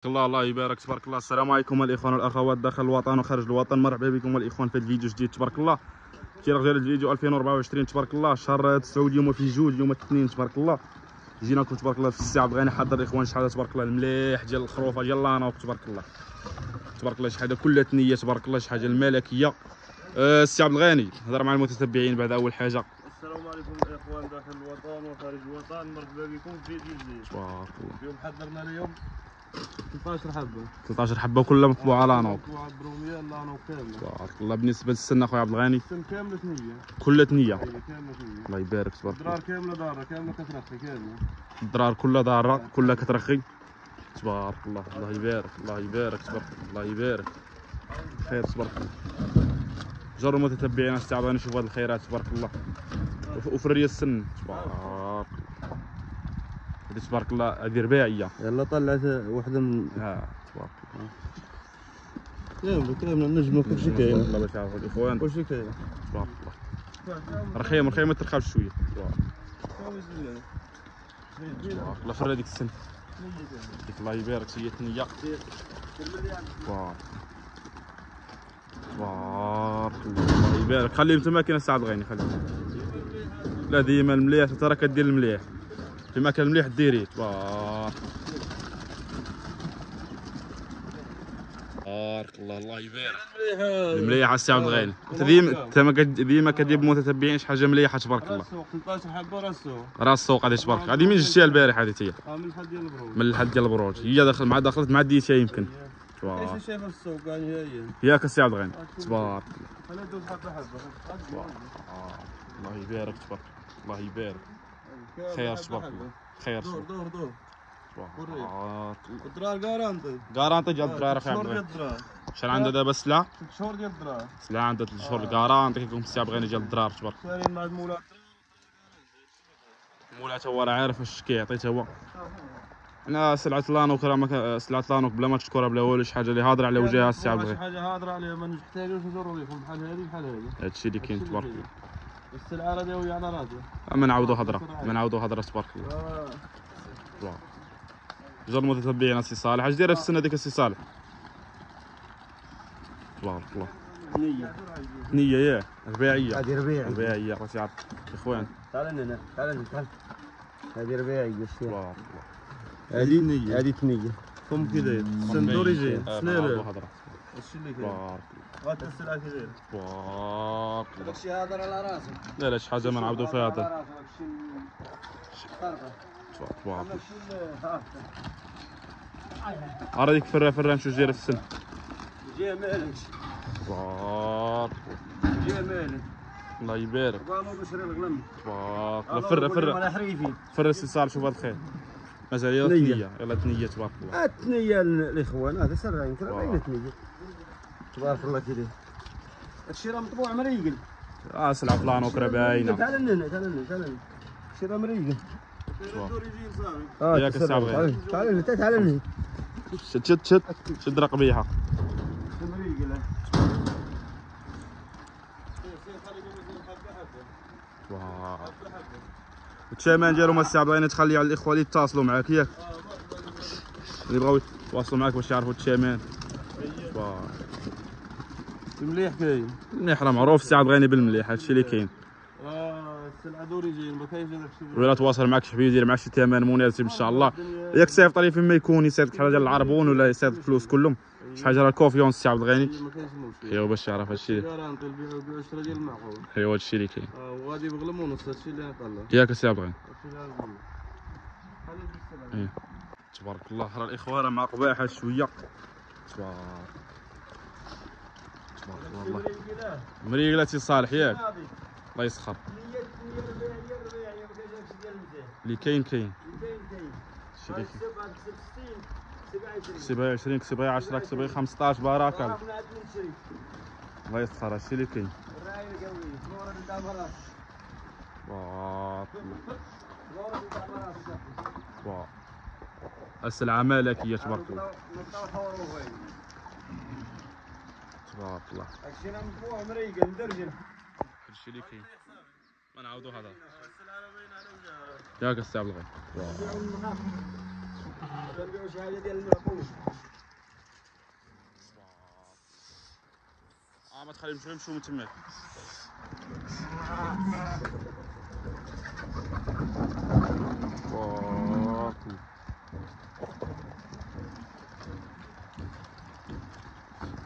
الله يبارك تبارك الله. السلام عليكم الاخوان والاخوات داخل الوطن وخارج الوطن، مرحبا بكم الاخوان في الفيديو جديد تبارك الله. كي رجال الفيديو 2024 تبارك الله، شهر 9 اليوم في جوج، اليوم الاثنين تبارك الله. جينا لكم تبارك الله في السي عبد الغني، حضر الاخوان شحال تبارك الله المليح ديال الخروفه ديال لانوك تبارك الله. تبارك الله شي حاجه كلها ثنيه تبارك الله، شي حاجه الملكيه. السي عبد الغني هضر مع المتتبعين بعد اول حاجه. السلام عليكم الاخوان داخل الوطن وخارج الوطن، مرحبا بكم في فيديو جديد تبارك الله. اليوم حضرنا اليوم 13 حبه 13 حبه كلها مطبوعه لانوك مطبوعه بروميه لانوك كامله تبارك الله. بالنسبه للسن اخويا عبد الغني السن كامله ثنيه، كلها ثنيه. كامله ثنيه. الله يبارك تبارك الله. الدرار كامله داره كامله كترخي كامله، الدرار كلها داره كلها كترخي تبارك الله. الله يبارك الله يبارك تبارك الله يبارك. خير تبارك الله. جروا المتتبعين السي عبد الغني يشوفوا هذه الخيرات تبارك الله. وفي الريا السن تبارك الله. هذه تبارك الله هذه رباعيه. يلا طلعت وحده من تبارك الله. كامله النجمه كلشي كاين، الله باش يعرفوا الاخوان كلشي كاين تبارك الله. رخيم ما ترخاش شويه تبارك الله. في هذيك السن الله يبارك سي ثنيه تبارك الله يبارك. خليهم تما كاين السي عبد الغني، خليهم. لا ديما المليح انت راه كدير المليح، فيما كان المليح ديريه تبارك الله. الله يبارك المليح السي عبد الغني. انت ديما كدير متتبعين شي حاجه مليحه تبارك الله. 13 حبه راس السوق هذه تبارك الله. هذه من جبتيها البارح هذه هي من الحد ديال البروج، من الحد ديال البروج. هي دخلت مع ديتها يمكن تبارك. ايش شايف السوق هي ياك السي عبد الغني تبارك خلينا ندوز حبه حبه. الله يبارك تبارك الله يبارك. خير تبارك الله. خير دور تبارك الدرار كارانتي ديال الدرار اخي عبد الغني. شحال عندها دابا السلعه؟ 6 شهور ديال الدرار. سلعه عندها 3 شهور كارانتي كيكون السي عبد الغني ديال الدرار تبارك. شارين مع المولات، المولى تا هو راه عارف اش كيعطي تا هو. انا سلعه لانوك راه سلعه لانوك بلا ما تشكرها بلا والو، شي حاجه اللي هاضره على وجهها السي عبد الغني. شي حاجه هاضره عليها ما نحتاجوش ندورو لكم بحال هذه بحال هذه. هادشي اللي كاين تبارك الله. السلعه راه داويه على راسها. ما نعاودو هضره تبارك الله. جا المتتبعين السي صالح. اش دايره في السنه ديك السي صالح تبارك الله؟ نية ياه رباعيه. هذه رباعيه راه تعرف اخوان. تعال هذه رباعيه تبارك الله. هذه ثنيه كم كي داير سندوريجين سنير. هضره هادشي اللي كاين. تبارك غات السلعه كي داير تبارك الله. داكشي هاضر على راسك. لا شي حاجه ما نعاودو فيها هذا تبارك الله. راه ديك فرا نشوف دايره في السن. جا مالك تبارك جا مالك. الله يبارك قاموا بشري الغلم تبارك الله. فرا السي صالح شوف هذا الخير. مازال هي ثنيه. يلا ثنيه تبارك الله. الثنيه الاخوان هذا سرعين كرا باينه ثنيه تبارك الله كي داير. هادشي راه مطبوع مريقل. سلعه فلانوك راه باينه. تعال لهنا هادشي راه مريقل. ياك السي عبد الغني. تعال لهنا شد رقبيحه. مريقل. الثمن ديالهم السي عبد الغني تخلي على الاخوه اللي يتصلوا معاك ياك، اللي بغاو يتواصلوا معاك باش يعرفوا الثمن. المليح كاين. المليح راه معروف السي عبد الغني بالمليح، هادشي اللي كاين. السلعه دوريجين ما كاينش داكشي. ولا تواصل معك شي حبيب يدير معك شي ثمن مناسب ان شاء الله. ياك صيفط لي فين ما يكون، يصيفط حاجه ديال العربون ولا يصيفط فلوس كلهم شي حاجه راه كونفيونس السي عبد الغني. ما كاينش مشكل. ايوا باش يعرف هادشي. كارانتي البيع 10 ديال المعقول. ايوا هادشي اللي كاين. وغادي بغلم ونص هادشي اللي نطلع. ياك السي عبد الغني. تبارك الله. راه الاخوان راه مع قباحه شويه تبارك الله. مريقله سي صالح ياك الله يسخر. اللي كاين شي اللي كاين. كسبها 20 كسبها 10 كسبها 15 بارك الله يسخر. هادشي اللي كاين. السلعه ملكيه تبارك الله. تبارك الله. هادشي راه مطبوع مريقل مدرجل. هادشي اللي كاين. ما نعاودو هذا ياك السي عبد الغني. كنبيعو شي حاجه ديال المعقول. ما تخليهمش يمشيو من تماك.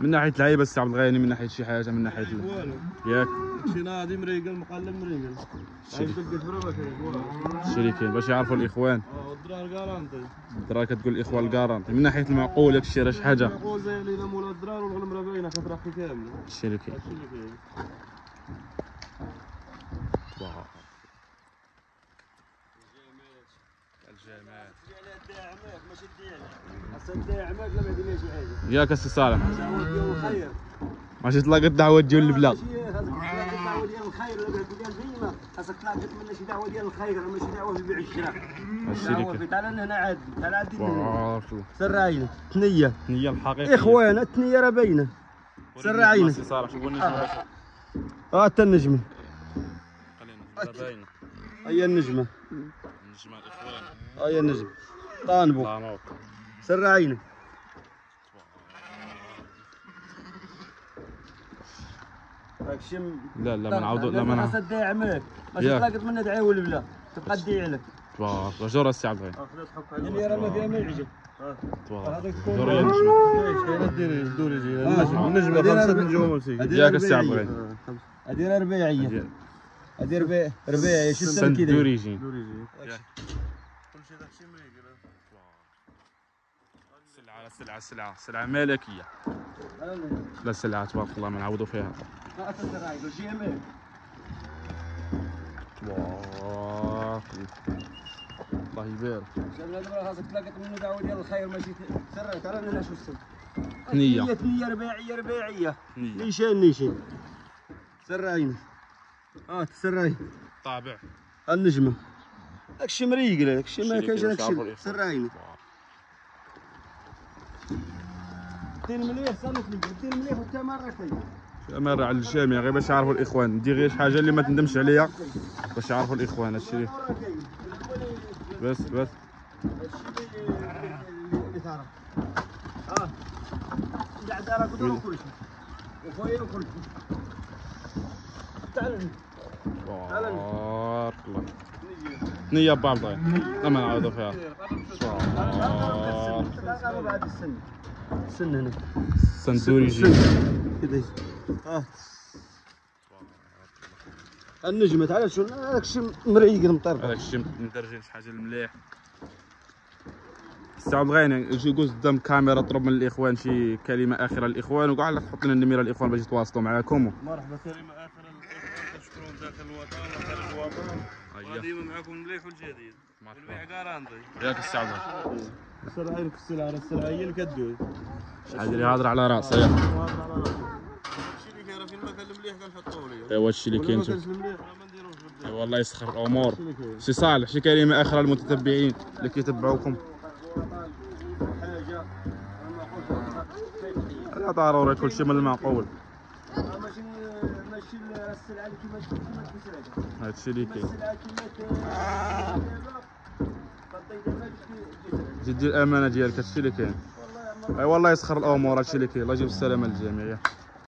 من ناحيه العيبه السي عبد الغني، من ناحيه شي حاجه، من ناحيه ياك شي نادي مريقل مقلب مريقل. الشريكين باش يعرفوا الاخوان. والدرار كارانتي. الدرار كتقول الاخوان الكارانتي من ناحيه المعقول داك الشيء راه شي حاجه. المعقول زي لينا مولا الدرار والغنم راه باينه كترقي كامله. الشريكين. الجمال. الداعمات ماشي ديالي. اصلا الداعمات لا ما يدير شي حاجه. ياك السي صالح. الدعوه ديال الخير. ماشي تلاقى الدعوه ديال البلا. ماشي خاصك الدعوه ديال الخير ولا ديال البيمه، خاصك تلاقى منها شي دعوه ديال الخير ماشي دعوه في البيع والشراء. الدعوه في تعال هنا عاد تعال عاد سر عينك الثنيه. الثنيه الحقيقيه. اخوان الثنيه راه باينه. سر عينك. السي صالح شوفوا النجمه. حتى النجمه. خلينا باينه. هي النجمه. النجمه الاخوان. هي النجمه. طانبو. سر عينك. داكشي لا ما نعاودو لا ما نعاودو الداعمات ماشي تلاقط منها دعايه ولا بلا تبقى تدعي لك. تبارك الله جور السي عبد الغني. اللي راه ما فيها ما يعجب. تبارك جور هي النجمه. ديري دوري النجمه 5 نجوم ياك السي عبد الغني. هادي راه رباعيه. هادي رباعيه شو السن كي دوريجين. كلشي داكشي مريقل. سلعه ملكيه. لا سلعه تبارك الله ما نعوضوا فيها. تبارك الله يبارك. دابا خاصك تلاقط منه دعوه ديال الخير ماشي سر ترى لنا شو السن. ثنيه رباعيه نيشان سر عينك. سر عينك طابع النجمه. داكشي مريقل داكشي ما كاينش داكشي. سر عينك دير مليح صانت لي دير مليح والتمر كاين. أمانة على الجميع غير باش يعرفوا الاخوان. ندير غير شي حاجه اللي ما تندمش عليها باش يعرفوا الاخوان. هادشي بس هادشي اللي تعرف. قاعد راه كله كلشي وخويا وكلشي. تعال تبارك الله. نية با عبد الغني ما نعاودو فيها. بعد السن هنا سندوريجي كذا. النجمة تعال شو داكشي مريقل مطرف. هذاك الشيء مدرجين شي حاجه المليح. السي عبد الغني شي يجوز قدام الكاميرا طلب من الاخوان شي كلمه اخره للاخوان وكاع تحط لنا النميره الاخوان باش يتواصلوا معاكم. مرحبا كلمه اخره للاخوان تشكرون داخل الوطن وخارج الوطن. وديما معكم المليح والجديد والبيع كارانتي. ياك السي عبد الغني. سر عينك السلعه راه السلعه هي اللي كدوي. شحال اللي هاضر على راسه ياك. هادشي اللي كاين راه في المكان المليح كنحطوه ليه. ايوا هادشي اللي كاين. ما كانش المليح راه ما نديروش بالدار. ايوا الله يسخر الامور. سي صالح شي كلمه اخرى للمتتبعين اللي كيتبعوكم. حاجه لا ضروري كلشي من المعقول. ماشي السلعه اللي كيما تسرق. هادشي اللي كاين. السلعه كيما جدي الامانه ديالك هادشي اللي كاين. ايوا الله يسخر الامور. هادشي اللي كاين. الله يجيب السلامه للجميع.